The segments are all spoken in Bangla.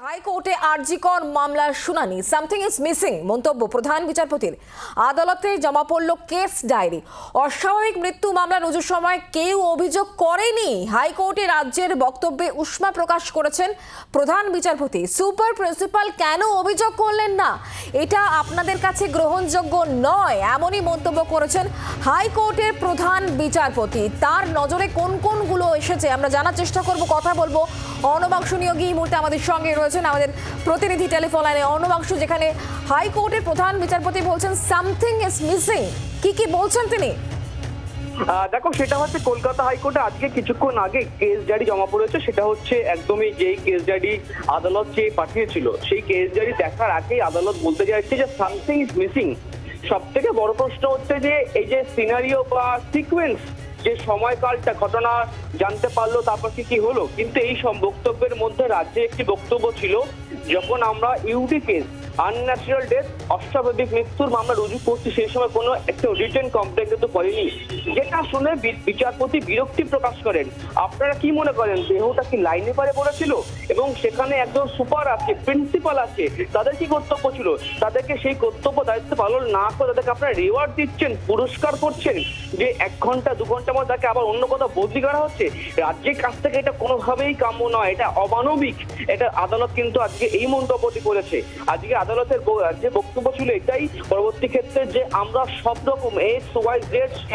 হাইকোর্টে আরজিকর মামলার শুনানি সামথিং ইজ মিসিং মন্তব্য প্রধান বিচারপতির। আদালতে জমা পড়ল কেস ডায়েরি। অস্বাভাবিক মৃত্যু মামলা রুজুর সময় কেউ অভিযোগ করেনি। হাইকোর্টে রাজ্যের বক্তব্যে উষ্মা প্রকাশ করেছেন প্রধান বিচারপতি। সুপার প্রিন্সিপাল কেন অভিযোগ করলেন না, এটা আপনাদের কাছে গ্রহণযোগ্য নয়, এমনই মন্তব্য করেছেন হাইকোর্টের প্রধান বিচারপতি। তার নজরে কোন কোনগুলো এসেছে আমরা জানার চেষ্টা করব, কথা বলবো। অর্ণবাংশু নিয়োগী এই মুহূর্তে আমাদের সঙ্গে রয়েছেন, আমাদের প্রতিনিধি টেলিফোন লাইনে। অর্ণবাংশু, যেখানে হাইকোর্টের প্রধান বিচারপতি বলছেন সামথিং ইজ মিসিং, কি বলছেন তিনি? দেখো, সেটা হচ্ছে কলকাতা হাইকোর্টে আজকে কিছুক্ষণ আগে কেস ডায়েরি জমা পড়েছে। সেটা হচ্ছে একদমই যেই কেস ডায়েরি আদালত চেয়ে পাঠিয়েছিল, সেই কেস ডায়েরি দেখার আগেই আদালত বলতে চাইছে যে সামথিং ইজ মিসিং। সব থেকে বড় প্রশ্ন হচ্ছে যে এই যে সিনারিও বা সিকোয়েন্স, যে সময়কালটা ঘটনা জানতে পারলো তারপর কি হলো, কিন্তু এই সব বক্তব্যের মধ্যে রাজ্যে একটি বক্তব্য ছিল যখন আমরা ইউডি কেস আনন্যাচারাল ডেথ অস্বাভাবিক মৃত্যুর মামলা রুজু করছি, সেই সময় কোনো একটা রিটেন কমপ্লেন কিন্তু করেনি, যেটা শুনে বিচারপতি বিরক্তি প্রকাশ করেন। আপনারা কি মনে করেন, দেহটা কি লাইনে পারে পড়েছিল? এবং সেখানে একজন সুপার আছে, প্রিন্সিপাল আছে, তাদের কি কর্তব্য ছিল? তাদেরকে সেই কর্তব্য দায়িত্ব পালন না করে তাদেরকে আপনারা রিওয়ার্ড দিচ্ছেন, পুরস্কার করছেন, যে 1 ঘন্টা 2 ঘন্টার মধ্যে তাকে আবার অন্য কথা বদলি করা হচ্ছে। রাজ্যের কাছ থেকে এটা কোনোভাবেই কাম্য নয়, এটা অমানবিক। এটা আদালত কিন্তু আজকে এই মন্তব্যটি করেছে। আজকে আদালতের যে বক্তব্য ছিল এটাই, পরবর্তী ক্ষেত্রে যে আমরা সব রকম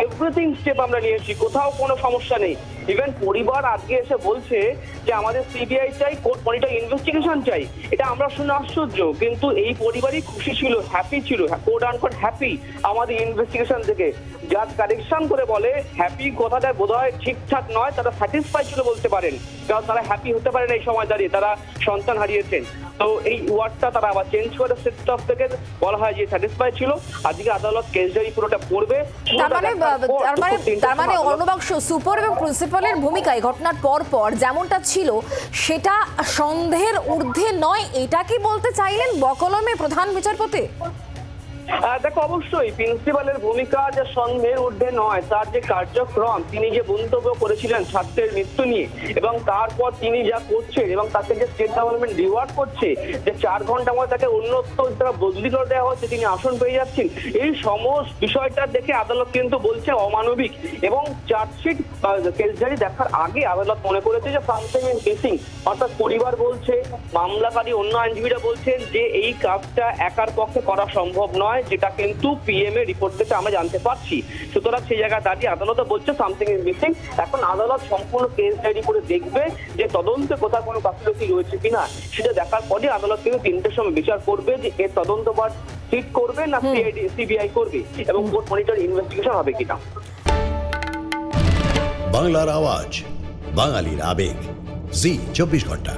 এভরিথিং স্টেপ আমরা নিয়েছি, কোথাও কোনো সমস্যা নেই। ইভেন পরিবার আজকে এসে বলছে যে আমাদের সিবিআই চাই, কোর্ট মনিটর ইনভেস্টিগেশন চাই। এটা আমরা শুনে আশ্চর্য, কিন্তু এই পরিবারই খুশি ছিল, হ্যাপি ছিল, কোর্ট আনকোর্ট হ্যাপি আমাদের ইনভেস্টিগেশন থেকে। জাজ কারেকশন করে বলে হ্যাপি কথাটা বোধহয় ঠিকঠাক নয়, তারা স্যাটিসফাই ছিল বলতে পারেন, কারণ তারা হ্যাপি হতে পারেন এই সময় দাঁড়িয়ে, তারা সন্তান হারিয়েছেন। তো এই ওয়ার্ডটা তারা আবার চেঞ্জ করে সেট অফ থেকে বলা হয় যে স্যাটিসফাই ছিল। আজকে আদালত কেস ডায়েরি পুরোটা পড়বে। তার মানে অর্ণবাংশু, সুপার এবং প্রিন্সিপালের ভূমিকা এই ঘটনার পর যেমনটা ছিল সেটা সন্দেহের ঊর্ধ্বে নয়, এটা কি বলতে চাইলেন বকলমে প্রধান বিচারপতি? দেখো, অবশ্যই প্রিন্সিপালের ভূমিকা যে সন্দেহের ঊর্ধ্বে নয়, তার যে কার্যক্রম, তিনি যে মন্তব্য করেছিলেন ছাত্রের মৃত্যু নিয়ে, এবং তারপর তিনি যা করছেন এবং তাকে যে স্টেট গভর্নমেন্ট রিওয়ার্ড করছে, যে 4 ঘন্টার মধ্যে তাকে অন্যত্র বদলি করে দেওয়া হচ্ছে, তিনি আসন পেয়ে যাচ্ছেন, এই সমস্ত বিষয়টা দেখে আদালত কিন্তু বলছে অমানবিক। এবং চার্জশিট কেস ডায়েরি দেখার আগে আদালত মনে করেছে যে সামথিং ইজ মিসিং, অর্থাৎ পরিবার বলছে, মামলাকারী অন্য আইনজীবীরা বলছেন যে এই কাজটা একার পক্ষে করা সম্ভব নয়, যেটা কিন্তু পিএম এর রিপোর্ট থেকে আমরা জানতে পারছি। সুতরাং সেই জায়গায় দাঁড়িয়ে আদালত বলছে সামথিং ইজ মিসিং। এখন আদালত সম্পূর্ণ কেস ডায়েরি করে দেখবে যে তদন্তে কোথাও কোনো গাফিলতি রয়েছে কিনা, সেটা দেখার পরে আদালত কিন্তু 3টের সময় বিচার করবে যে এর তদন্তভার সিট করবে না সিবিআই করবে, এবং কোর্ট মনিটর ইনভেস্টিগেশন হবে কিনা। বাংলার আওয়াজ, বাঙালির আবেগ, জি 24 ঘন্টা।